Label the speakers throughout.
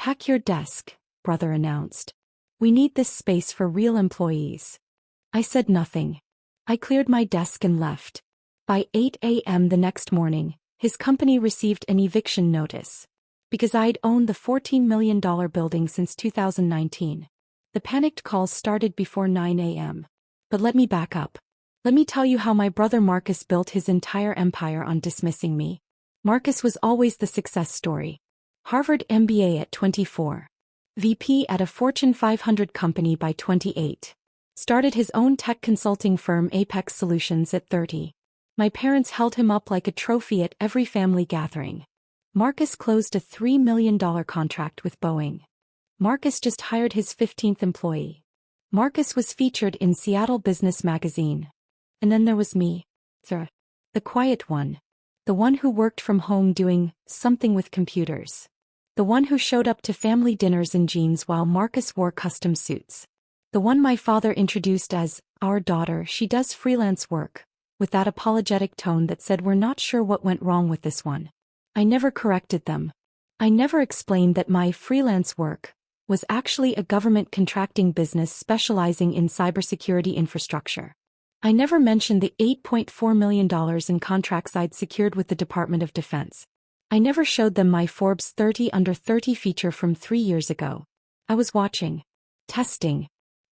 Speaker 1: Pack your desk, brother announced. We need this space for real employees. I said nothing. I cleared my desk and left. By 8 a.m. the next morning, his company received an eviction notice. Because I'd owned the $14 million building since 2019. The panicked calls started before 9 a.m. But let me back up. Let me tell you how my brother Marcus built his entire empire on dismissing me. Marcus was always the success story. Harvard MBA at 24. VP at a Fortune 500 company by 28. Started his own tech consulting firm Apex Solutions at 30. My parents held him up like a trophy at every family gathering. Marcus closed a $3 million contract with Boeing. Marcus just hired his 15th employee. Marcus was featured in Seattle Business Magazine. And then there was me. The quiet one. The one who worked from home doing something with computers. The one who showed up to family dinners in jeans while Marcus wore custom suits. The one my father introduced as, our daughter, she does freelance work, with that apologetic tone that said we're not sure what went wrong with this one. I never corrected them. I never explained that my freelance work was actually a government contracting business specializing in cybersecurity infrastructure. I never mentioned the $8.4 million in contracts I'd secured with the Department of Defense. I never showed them my Forbes 30 Under 30 feature from 3 years ago. I was watching, testing,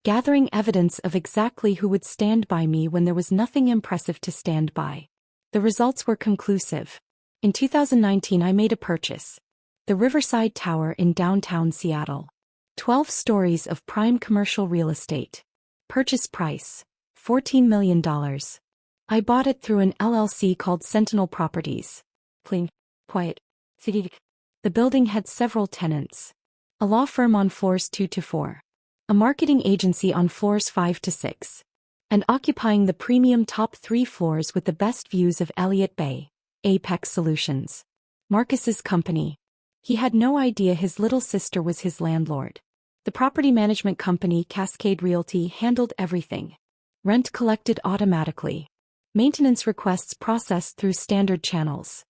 Speaker 1: gathering evidence of exactly who would stand by me when there was nothing impressive to stand by. The results were conclusive. In 2019 I made a purchase. The Riverside Tower in downtown Seattle. 12 stories of prime commercial real estate. Purchase price, $14 million. I bought it through an LLC called Sentinel Properties. Clean, quiet, city. The building had several tenants. A law firm on floors 2 to 4. A marketing agency on floors 5 to 6. And occupying the premium top 3 floors with the best views of Elliott Bay. Apex Solutions. Marcus's company. He had no idea his little sister was his landlord. The property management company Cascade Realty handled everything. Rent collected automatically. Maintenance requests processed through standard channels.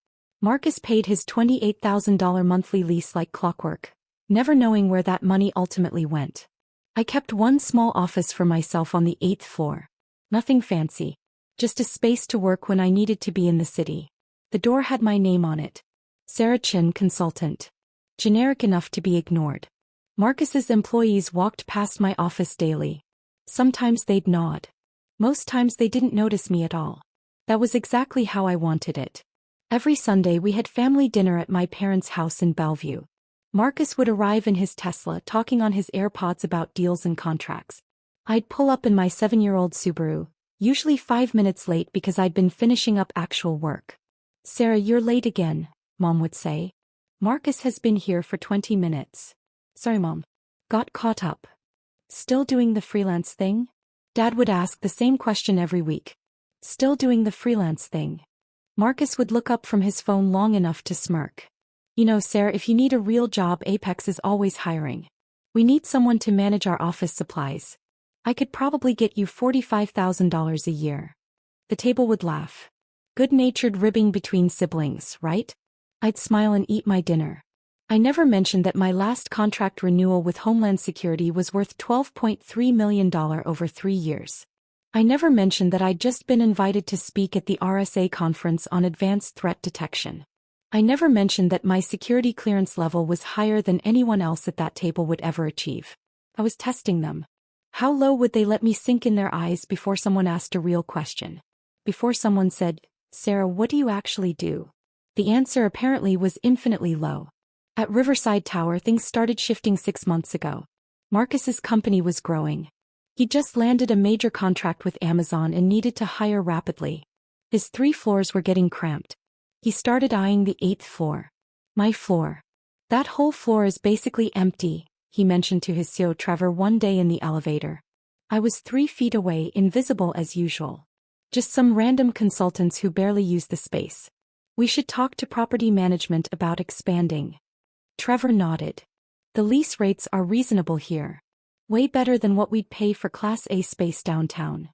Speaker 1: Marcus paid his $28,000 monthly lease like clockwork, never knowing where that money ultimately went. I kept one small office for myself on the 8th floor. Nothing fancy. Just a space to work when I needed to be in the city. The door had my name on it. Sarah Chin, consultant. Generic enough to be ignored. Marcus's employees walked past my office daily. Sometimes they'd nod. Most times they didn't notice me at all. That was exactly how I wanted it. Every Sunday we had family dinner at my parents' house in Bellevue. Marcus would arrive in his Tesla talking on his AirPods about deals and contracts. I'd pull up in my 7-year-old Subaru, usually 5 minutes late because I'd been finishing up actual work. Sarah, you're late again, Mom would say. Marcus has been here for 20 minutes. Sorry, Mom. Got caught up. Still doing the freelance thing? Dad would ask the same question every week. Still doing the freelance thing? Marcus would look up from his phone long enough to smirk. You know, Sarah, if you need a real job, Apex is always hiring. We need someone to manage our office supplies. I could probably get you $45,000 a year. The table would laugh. Good-natured ribbing between siblings, right? I'd smile and eat my dinner. I never mentioned that my last contract renewal with Homeland Security was worth $12.3 million over 3 years. I never mentioned that I'd just been invited to speak at the RSA conference on advanced threat detection. I never mentioned that my security clearance level was higher than anyone else at that table would ever achieve. I was testing them. How low would they let me sink in their eyes before someone asked a real question? Before someone said, Sarah, what do you actually do? The answer apparently was infinitely low. At Riverside Tower, things started shifting 6 months ago. Marcus's company was growing. He just landed a major contract with Amazon and needed to hire rapidly. His 3 floors were getting cramped. He started eyeing the 8th floor. My floor. That whole floor is basically empty, he mentioned to his CEO Trevor one day in the elevator. I was 3 feet away, invisible as usual. Just some random consultants who barely use the space. We should talk to property management about expanding. Trevor nodded. The lease rates are reasonable here. Way better than what we'd pay for Class A space downtown.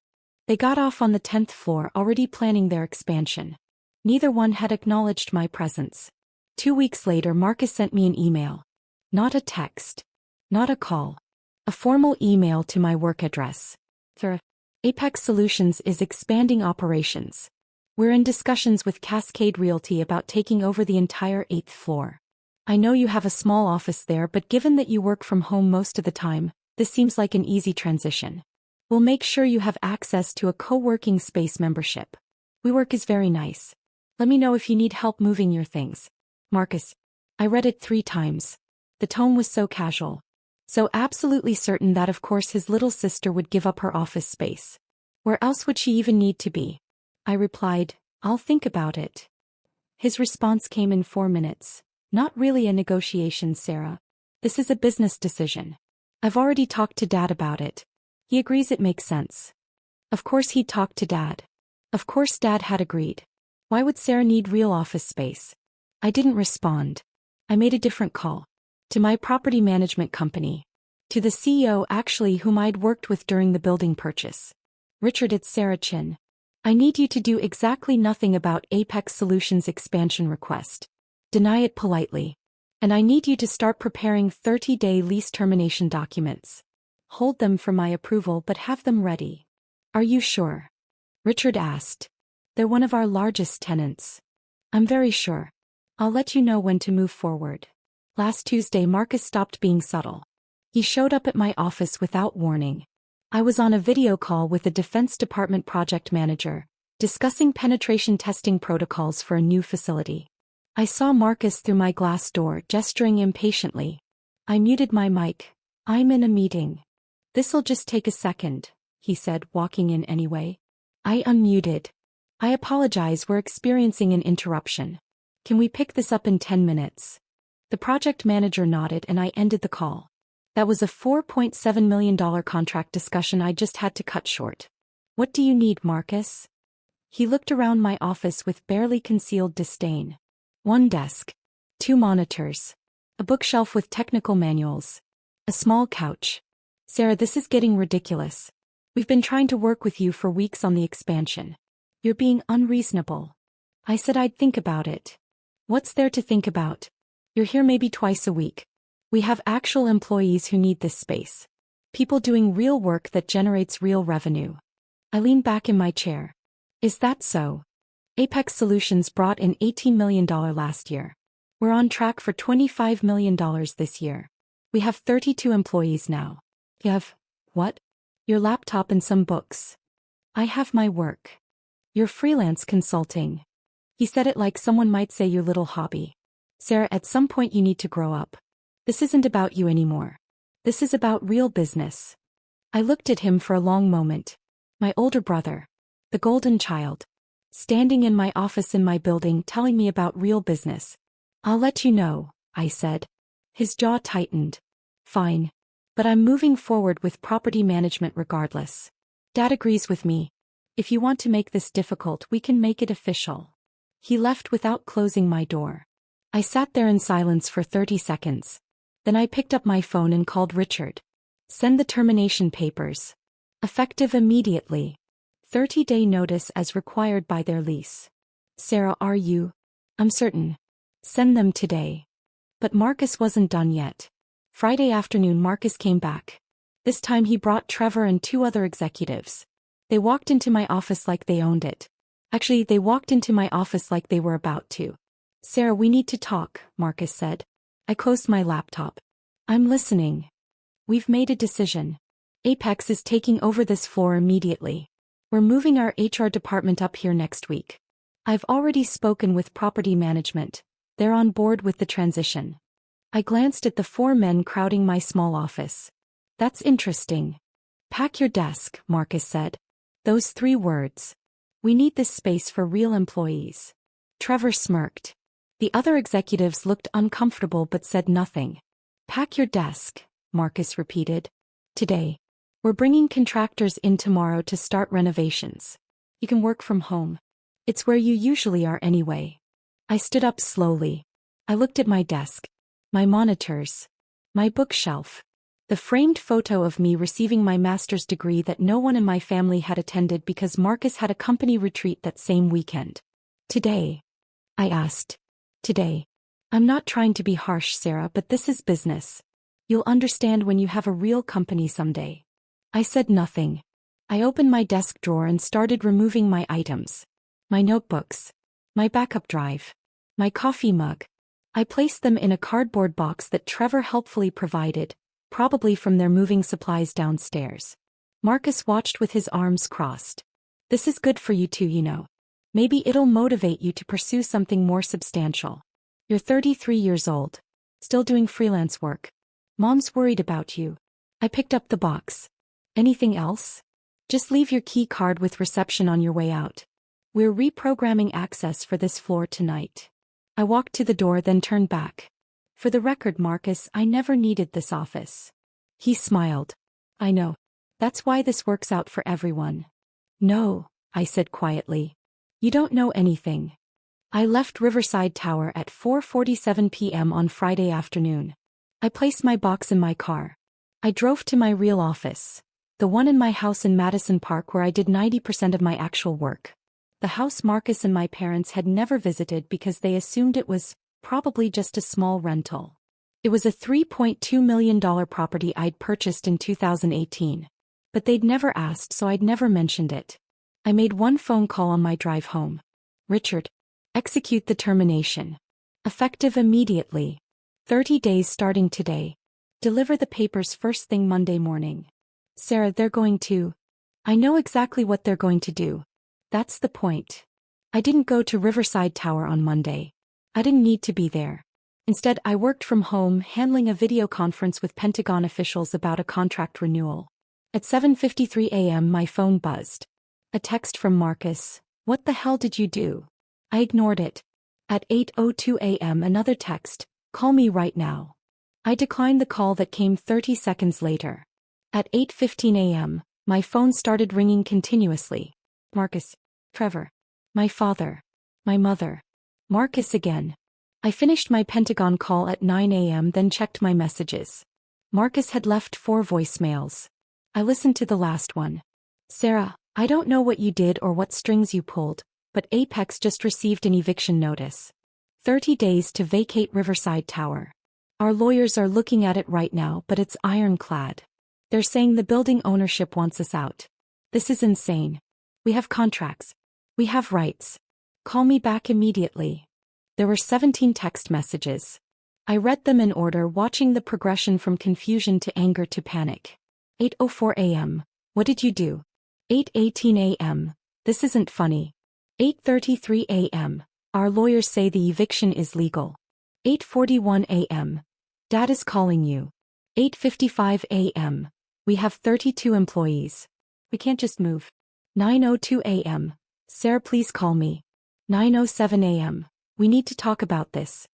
Speaker 1: They got off on the 10th floor, already planning their expansion. Neither one had acknowledged my presence. 2 weeks later, Marcus sent me an email. Not a text. Not a call. A formal email to my work address. Sir, Apex Solutions is expanding operations. We're in discussions with Cascade Realty about taking over the entire 8th floor. I know you have a small office there, but given that you work from home most of the time, this seems like an easy transition. We'll make sure you have access to a co-working space membership. WeWork is very nice. Let me know if you need help moving your things. Marcus. I read it 3 times. The tone was so casual. So absolutely certain that of course his little sister would give up her office space. Where else would she even need to be? I replied, I'll think about it. His response came in 4 minutes. Not really a negotiation, Sarah. This is a business decision. I've already talked to Dad about it. He agrees it makes sense. Of course he'd talked to Dad. Of course Dad had agreed. Why would Sarah need real office space? I didn't respond. I made a different call. To my property management company. To the CEO actually whom I'd worked with during the building purchase. Richard, it's Sarah Chin. I need you to do exactly nothing about Apex Solutions expansion request. Deny it politely. And I need you to start preparing 30-day lease termination documents. Hold them for my approval but have them ready. Are you sure? Richard asked. They're one of our largest tenants. I'm very sure. I'll let you know when to move forward. Last Tuesday Marcus stopped being subtle. He showed up at my office without warning. I was on a video call with the Defense Department project manager, discussing penetration testing protocols for a new facility. I saw Marcus through my glass door, gesturing impatiently. I muted my mic. I'm in a meeting. This'll just take a second, he said, walking in anyway. I unmuted. I apologize, we're experiencing an interruption. Can we pick this up in 10 minutes? The project manager nodded and I ended the call. That was a $4.7 million contract discussion I just had to cut short. What do you need, Marcus? He looked around my office with barely concealed disdain. 1 desk. 2 monitors. A bookshelf with technical manuals. A small couch. Sarah, this is getting ridiculous. We've been trying to work with you for weeks on the expansion. You're being unreasonable. I said I'd think about it. What's there to think about? You're here maybe twice a week. We have actual employees who need this space. People doing real work that generates real revenue. I leaned back in my chair. Is that so? Apex Solutions brought in $18 million last year. We're on track for $25 million this year. We have 32 employees now. You have, what? Your laptop and some books. I have my work. Your freelance consulting. He said it like someone might say your little hobby. Sarah, at some point you need to grow up. This isn't about you anymore. This is about real business. I looked at him for a long moment. My older brother. The golden child. Standing in my office in my building telling me about real business. I'll let you know, I said. His jaw tightened. Fine. But I'm moving forward with property management regardless. Dad agrees with me. If you want to make this difficult, we can make it official. He left without closing my door. I sat there in silence for 30 seconds. Then I picked up my phone and called Richard. Send the termination papers. Effective immediately. 30-day notice as required by their lease. Sarah, are you? I'm certain. Send them today. But Marcus wasn't done yet. Friday afternoon Marcus came back. This time he brought Trevor and 2 other executives. They walked into my office like they owned it. Actually, they walked into my office like they were about to. Sarah, we need to talk, Marcus said. I closed my laptop. I'm listening. We've made a decision. Apex is taking over this floor immediately. We're moving our HR department up here next week. I've already spoken with property management. They're on board with the transition. I glanced at the 4 men crowding my small office. That's interesting. Pack your desk, Marcus said. Those 3 words. We need this space for real employees. Trevor smirked. The other executives looked uncomfortable but said nothing. Pack your desk, Marcus repeated. Today. We're bringing contractors in tomorrow to start renovations. You can work from home. It's where you usually are anyway. I stood up slowly. I looked at my desk. My monitors. My bookshelf. The framed photo of me receiving my master's degree that no one in my family had attended because Marcus had a company retreat that same weekend. Today? I asked. Today. I'm not trying to be harsh, Sarah, but this is business. You'll understand when you have a real company someday. I said nothing. I opened my desk drawer and started removing my items. My notebooks. My backup drive. My coffee mug. I placed them in a cardboard box that Trevor helpfully provided, probably from their moving supplies downstairs. Marcus watched with his arms crossed. This is good for you too, you know. Maybe it'll motivate you to pursue something more substantial. You're 33 years old. Still doing freelance work. Mom's worried about you. I picked up the box. Anything else? Just leave your key card with reception on your way out. We're reprogramming access for this floor tonight. I walked to the door, then turned back. For the record, Marcus, I never needed this office. He smiled. I know. That's why this works out for everyone. No, I said quietly. You don't know anything. I left Riverside Tower at 4:47 p.m. on Friday afternoon. I placed my box in my car. I drove to my real office. The one in my house in Madison Park where I did 90% of my actual work. The house Marcus and my parents had never visited because they assumed it was probably just a small rental. It was a $3.2 million property I'd purchased in 2018. But they'd never asked, so I'd never mentioned it. I made one phone call on my drive home. Richard. Execute the termination. Effective immediately. 30 days starting today. Deliver the papers first thing Monday morning. Sarah, they're going to. I know exactly what they're going to do. That's the point. I didn't go to Riverside Tower on Monday. I didn't need to be there. Instead, I worked from home handling a video conference with Pentagon officials about a contract renewal. At 7:53 a.m. my phone buzzed. A text from Marcus. What the hell did you do? I ignored it. At 8:02 a.m. another text. Call me right now. I declined the call that came 30 seconds later. At 8:15 a.m., my phone started ringing continuously. Marcus. Trevor. My father. My mother. Marcus again. I finished my Pentagon call at 9 a.m. then checked my messages. Marcus had left 4 voicemails. I listened to the last one. Sarah, I don't know what you did or what strings you pulled, but Apex just received an eviction notice. 30 days to vacate Riverside Tower. Our lawyers are looking at it right now, but it's ironclad. They're saying the building ownership wants us out. This is insane. We have contracts. We have rights. Call me back immediately. There were 17 text messages. I read them in order, watching the progression from confusion to anger to panic. 8:04 a.m. What did you do? 8:18 a.m. This isn't funny. 8:33 a.m. Our lawyers say the eviction is legal. 8:41 a.m. Dad is calling you. 8:55 a.m. We have 32 employees. We can't just move. 9:02 a.m. Sarah, please call me. 9:07 a.m. We need to talk about this.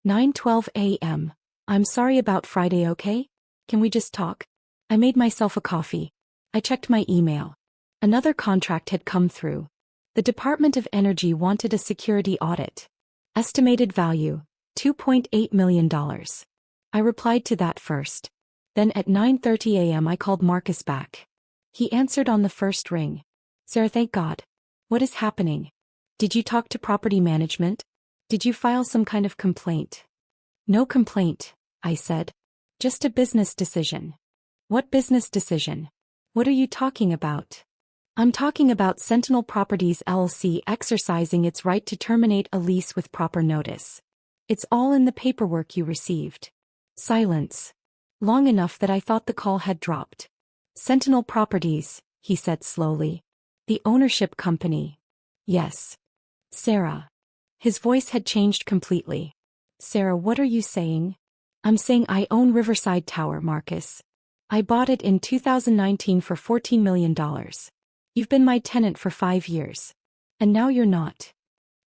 Speaker 1: 9:12 a.m. I'm sorry about Friday, okay? Can we just talk? I made myself a coffee. I checked my email. Another contract had come through. The Department of Energy wanted a security audit. Estimated value, $2.8 million. I replied to that first. Then at 9:30 a.m. I called Marcus back. He answered on the first ring. Sarah, thank God. What is happening? Did you talk to property management? Did you file some kind of complaint? No complaint, I said. Just a business decision. What business decision? What are you talking about? I'm talking about Sentinel Properties LLC exercising its right to terminate a lease with proper notice. It's all in the paperwork you received. Silence. Long enough that I thought the call had dropped. Sentinel Properties, he said slowly. The ownership company. Yes. Sarah. His voice had changed completely. Sarah, what are you saying? I'm saying I own Riverside Tower, Marcus. I bought it in 2019 for $14 million. You've been my tenant for 5 years. And now you're not.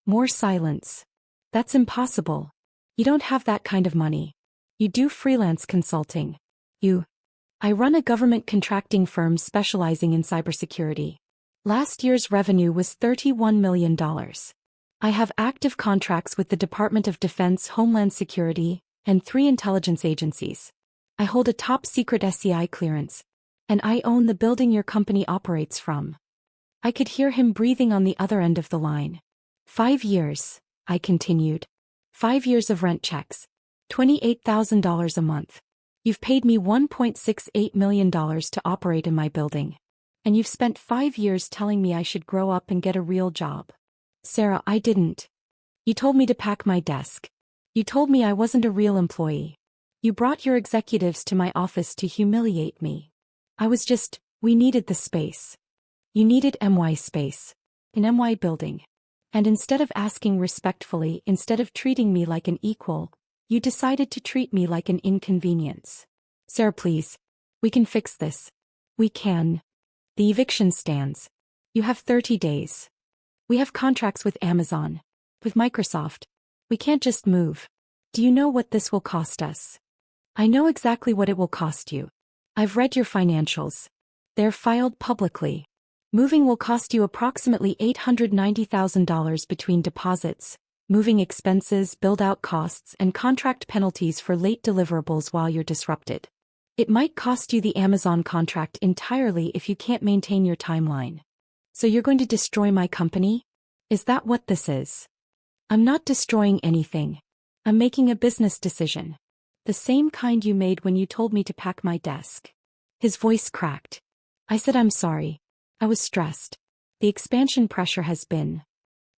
Speaker 1: More silence. That's impossible. You don't have that kind of money. You do freelance consulting. I run a government contracting firm specializing in cybersecurity. Last year's revenue was $31 million. I have active contracts with the Department of Defense, Homeland Security, and 3 intelligence agencies. I hold a top-secret SCI clearance, and I own the building your company operates from. I could hear him breathing on the other end of the line. 5 years, I continued. 5 years of rent checks. $28,000 a month. You've paid me $1.68 million to operate in my building. And you've spent 5 years telling me I should grow up and get a real job. Sarah, I didn't. You told me to pack my desk. You told me I wasn't a real employee. You brought your executives to my office to humiliate me. We needed the space. You needed MY space. An MY building. And instead of asking respectfully, instead of treating me like an equal, you decided to treat me like an inconvenience. Sarah, please. We can fix this. We can. The eviction stands. You have 30 days. We have contracts with Amazon. With Microsoft. We can't just move. Do you know what this will cost us? I know exactly what it will cost you. I've read your financials. They're filed publicly. Moving will cost you approximately $890,000 between deposits, moving expenses, build-out costs, and contract penalties for late deliverables while you're disrupted. It might cost you the Amazon contract entirely if you can't maintain your timeline. So you're going to destroy my company? Is that what this is? I'm not destroying anything. I'm making a business decision. The same kind you made when you told me to pack my desk. His voice cracked. I said I'm sorry. I was stressed. The expansion pressure has been.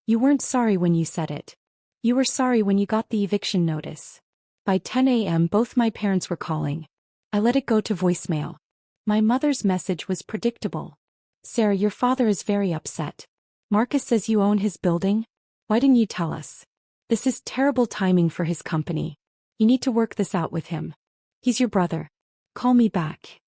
Speaker 1: You weren't sorry when you said it. You were sorry when you got the eviction notice. By 10 a.m. both my parents were calling. I let it go to voicemail. My mother's message was predictable. Sarah, your father is very upset. Marcus says you own his building? Why didn't you tell us? This is terrible timing for his company. You need to work this out with him. He's your brother. Call me back.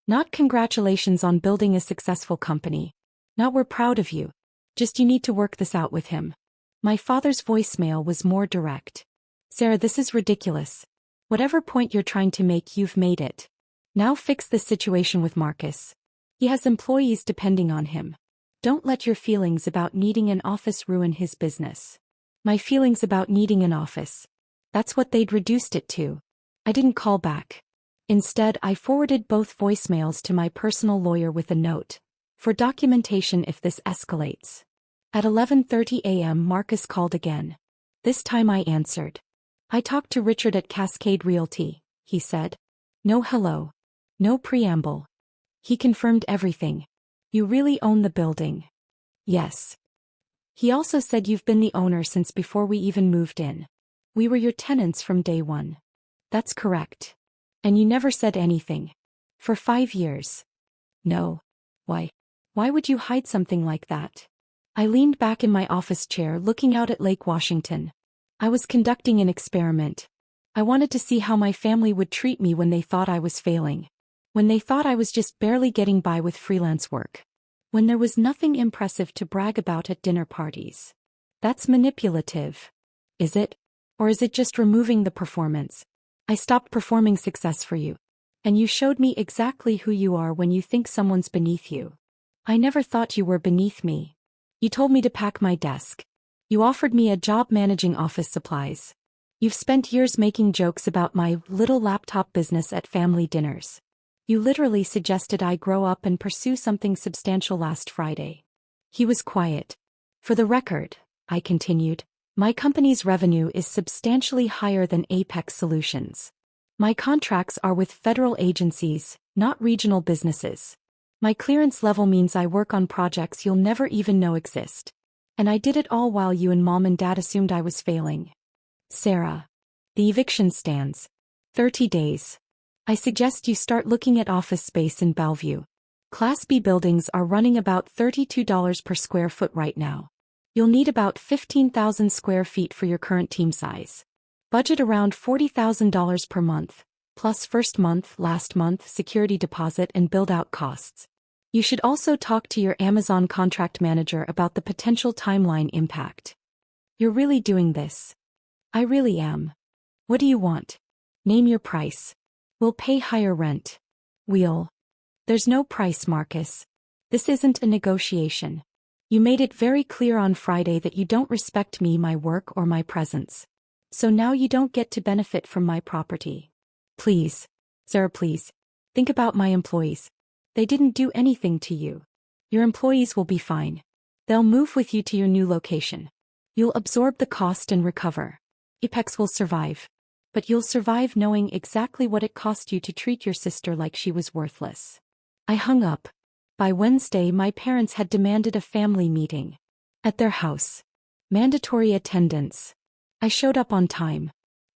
Speaker 1: Not congratulations on building a successful company. Not we're proud of you. Just you need to work this out with him. My father's voicemail was more direct. Sarah, this is ridiculous. Whatever point you're trying to make, you've made it. Now fix this situation with Marcus. He has employees depending on him. Don't let your feelings about needing an office ruin his business. My feelings about needing an office. That's what they'd reduced it to. I didn't call back. Instead, I forwarded both voicemails to my personal lawyer with a note. For documentation if this escalates. At 11:30 a.m. Marcus called again. This time I answered. I talked to Richard at Cascade Realty, he said. No hello. No preamble. He confirmed everything. You really own the building? Yes. He also said you've been the owner since before we even moved in. We were your tenants from day one. That's correct. And you never said anything. For 5 years. No. Why? Why would you hide something like that? I leaned back in my office chair looking out at Lake Washington. I was conducting an experiment. I wanted to see how my family would treat me when they thought I was failing. When they thought I was just barely getting by with freelance work. When there was nothing impressive to brag about at dinner parties. That's manipulative. Is it? Or is it just removing the performance? I stopped performing success for you. And you showed me exactly who you are when you think someone's beneath you. I never thought you were beneath me. You told me to pack my desk. You offered me a job managing office supplies. You've spent years making jokes about my little laptop business at family dinners. You literally suggested I grow up and pursue something substantial last Friday. He was quiet. For the record, I continued, my company's revenue is substantially higher than Apex Solutions. My contracts are with federal agencies, not regional businesses. My clearance level means I work on projects you'll never even know exist. And I did it all while you and mom and dad assumed I was failing. Sarah. The eviction stands. 30 days. I suggest you start looking at office space in Bellevue. Class B buildings are running about $32 per square foot right now. You'll need about 15,000 square feet for your current team size. Budget around $40,000 per month, plus first month, last month, security deposit and build-out costs. You should also talk to your Amazon contract manager about the potential timeline impact. You're really doing this. I really am. What do you want? Name your price. We'll pay higher rent. There's no price, Marcus. This isn't a negotiation. You made it very clear on Friday that you don't respect me, my work, or my presence. So now you don't get to benefit from my property. Please, Sarah, please. Think about my employees. They didn't do anything to you. Your employees will be fine. They'll move with you to your new location. You'll absorb the cost and recover. Apex will survive. But you'll survive knowing exactly what it cost you to treat your sister like she was worthless. I hung up. By Wednesday, my parents had demanded a family meeting. At their house. Mandatory attendance. I showed up on time.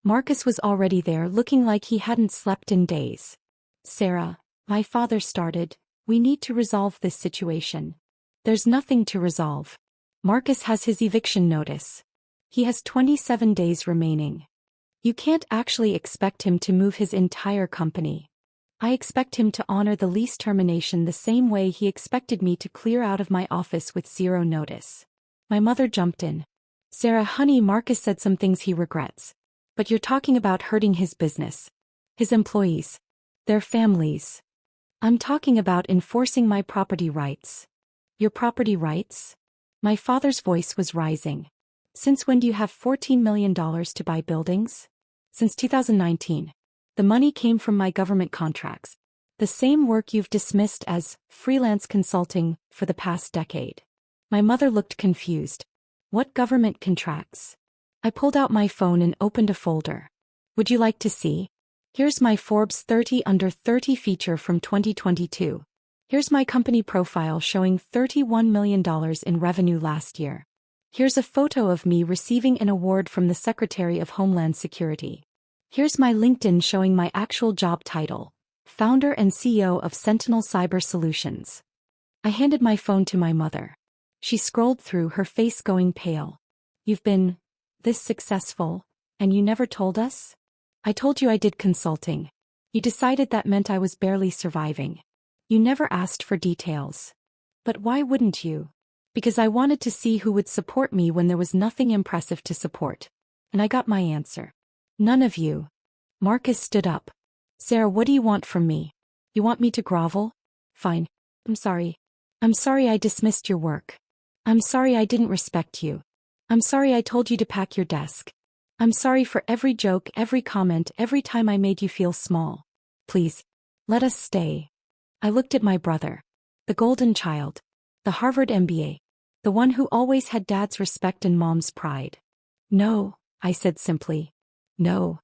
Speaker 1: Marcus was already there, looking like he hadn't slept in days. Sarah, my father started, we need to resolve this situation. There's nothing to resolve. Marcus has his eviction notice. He has 27 days remaining. You can't actually expect him to move his entire company. I expect him to honor the lease termination the same way he expected me to clear out of my office with zero notice. My mother jumped in. Sarah, honey, Marcus said some things he regrets. But you're talking about hurting his business. His employees. Their families. I'm talking about enforcing my property rights. Your property rights? My father's voice was rising. Since when do you have $14 million to buy buildings? Since 2019. The money came from my government contracts. The same work you've dismissed as freelance consulting for the past decade. My mother looked confused. What government contracts? I pulled out my phone and opened a folder. Would you like to see? Here's my Forbes 30 Under 30 feature from 2022. Here's my company profile showing $31 million in revenue last year. Here's a photo of me receiving an award from the Secretary of Homeland Security. Here's my LinkedIn showing my actual job title, founder and CEO of Sentinel Cyber Solutions. I handed my phone to my mother. She scrolled through, her face going pale. You've been this successful, and you never told us? I told you I did consulting. You decided that meant I was barely surviving. You never asked for details. But why wouldn't you? Because I wanted to see who would support me when there was nothing impressive to support. And I got my answer. None of you. Marcus stood up. Sarah, what do you want from me? You want me to grovel? Fine. I'm sorry. I'm sorry I dismissed your work. I'm sorry I didn't respect you. I'm sorry I told you to pack your desk. I'm sorry for every joke, every comment, every time I made you feel small. Please, let us stay. I looked at my brother. The golden child. The Harvard MBA. The one who always had dad's respect and mom's pride. No, I said simply. No.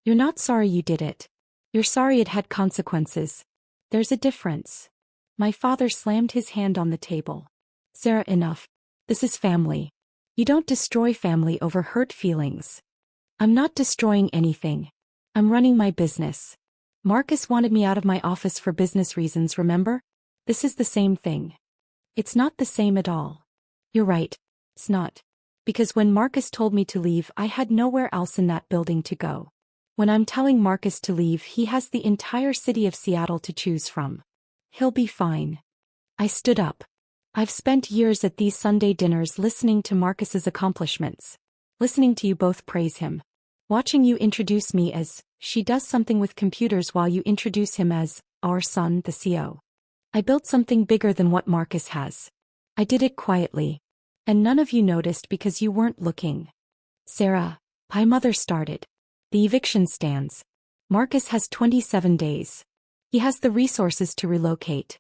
Speaker 1: You're not sorry you did it. You're sorry it had consequences. There's a difference. My father slammed his hand on the table. Sarah, enough. This is family. You don't destroy family over hurt feelings. I'm not destroying anything. I'm running my business. Marcus wanted me out of my office for business reasons, remember? This is the same thing. It's not the same at all. You're right. It's not. Because when Marcus told me to leave, I had nowhere else in that building to go. When I'm telling Marcus to leave, he has the entire city of Seattle to choose from. He'll be fine. I stood up. I've spent years at these Sunday dinners listening to Marcus's accomplishments. Listening to you both praise him. Watching you introduce me as, she does something with computers, while you introduce him as, our son, the CEO. I built something bigger than what Marcus has. I did it quietly. And none of you noticed because you weren't looking. Sarah, my mother started. The eviction stands. Marcus has 27 days. He has the resources to relocate.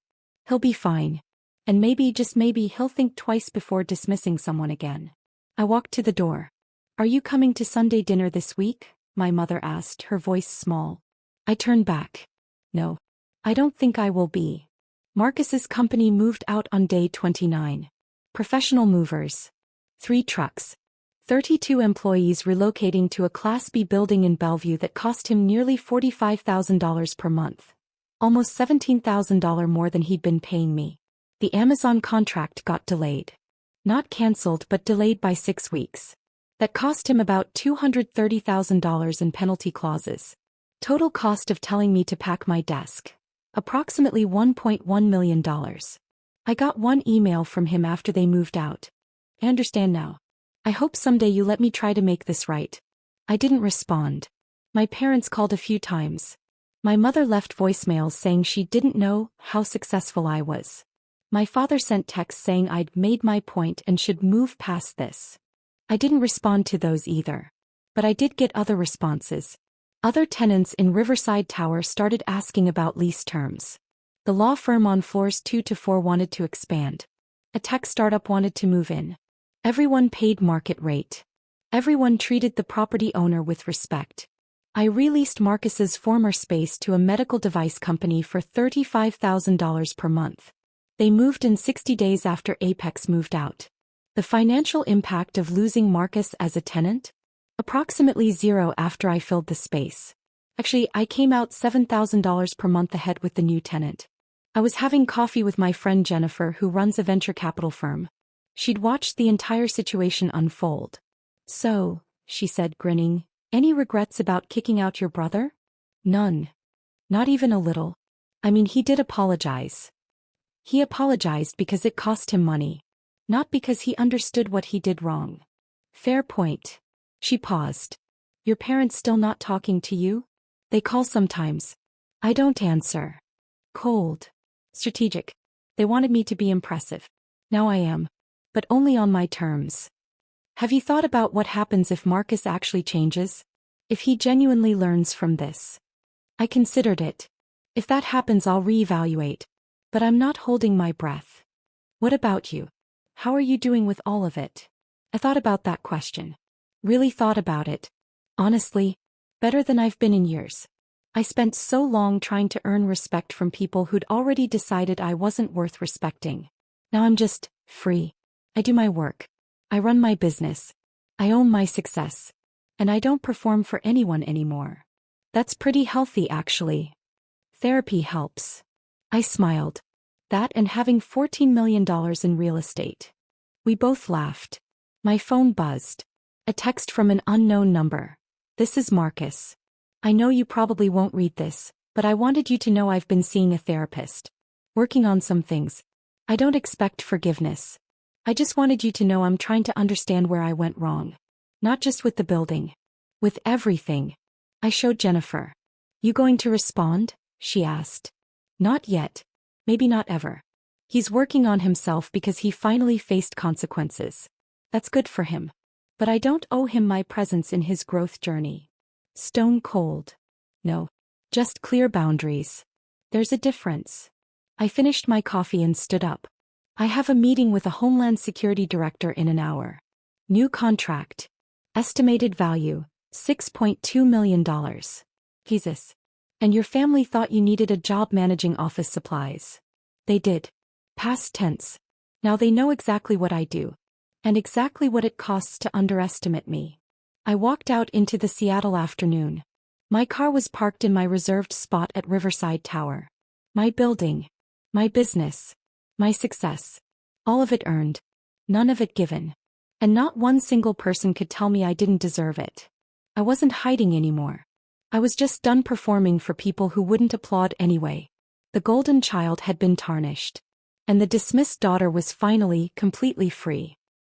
Speaker 1: He'll be fine. And maybe, just maybe, he'll think twice before dismissing someone again. I walked to the door. Are you coming to Sunday dinner this week? My mother asked, her voice small. I turned back. No. I don't think I will be. Marcus's company moved out on day 29. Professional movers. 3 trucks. 32 employees relocating to a Class B building in Bellevue that cost him nearly $45,000 per month. Almost $17,000 more than he'd been paying me. The Amazon contract got delayed. Not cancelled, but delayed by 6 weeks. That cost him about $230,000 in penalty clauses. Total cost of telling me to pack my desk. Approximately $1.1 million. I got one email from him after they moved out. I understand now. I hope someday you let me try to make this right. I didn't respond. My parents called a few times. My mother left voicemails saying she didn't know how successful I was. My father sent texts saying I'd made my point and should move past this. I didn't respond to those either. But I did get other responses. Other tenants in Riverside Tower started asking about lease terms. The law firm on floors 2 to 4 wanted to expand. A tech startup wanted to move in. Everyone paid market rate. Everyone treated the property owner with respect. I released Marcus's former space to a medical device company for $35,000 per month. They moved in 60 days after Apex moved out. The financial impact of losing Marcus as a tenant? Approximately zero after I filled the space. Actually, I came out $7,000 per month ahead with the new tenant. I was having coffee with my friend Jennifer, who runs a venture capital firm. She'd watched the entire situation unfold. "So," she said, grinning, "any regrets about kicking out your brother?" "None. Not even a little. I mean, he did apologize. He apologized because it cost him money. Not because he understood what he did wrong." "Fair point." She paused. "Your parents still not talking to you?" "They call sometimes. I don't answer." "Cold. Strategic. They wanted me to be impressive. Now I am. But only on my terms." "Have you thought about what happens if Marcus actually changes? If he genuinely learns from this?" "I considered it. If that happens, I'll reevaluate. But I'm not holding my breath." "What about you? How are you doing with all of it?" I thought about that question. Really thought about it. Honestly, better than I've been in years. I spent so long trying to earn respect from people who'd already decided I wasn't worth respecting. Now I'm just free. I do my work. I run my business. I own my success. And I don't perform for anyone anymore. That's pretty healthy, actually. Therapy helps. I smiled. That and having $14 million in real estate. We both laughed. My phone buzzed. A text from an unknown number. "This is Marcus. I know you probably won't read this, but I wanted you to know I've been seeing a therapist. Working on some things. I don't expect forgiveness. I just wanted you to know I'm trying to understand where I went wrong. Not just with the building. With everything." I showed Jennifer. "You going to respond?" she asked. "Not yet. Maybe not ever. He's working on himself because he finally faced consequences. That's good for him. But I don't owe him my presence in his growth journey." Stone cold. No. Just clear boundaries. There's a difference. I finished my coffee and stood up. "I have a meeting with a Homeland Security director in an hour. New contract. Estimated value, $6.2 million. Jesus. And your family thought you needed a job managing office supplies." "They did. Past tense. Now they know exactly what I do. And exactly what it costs to underestimate me." I walked out into the Seattle afternoon. My car was parked in my reserved spot at Riverside Tower. My building. My business. My success. All of it earned. None of it given. And not one single person could tell me I didn't deserve it. I wasn't hiding anymore. I was just done performing for people who wouldn't applaud anyway. The golden child had been tarnished. And the dismissed daughter was finally completely free.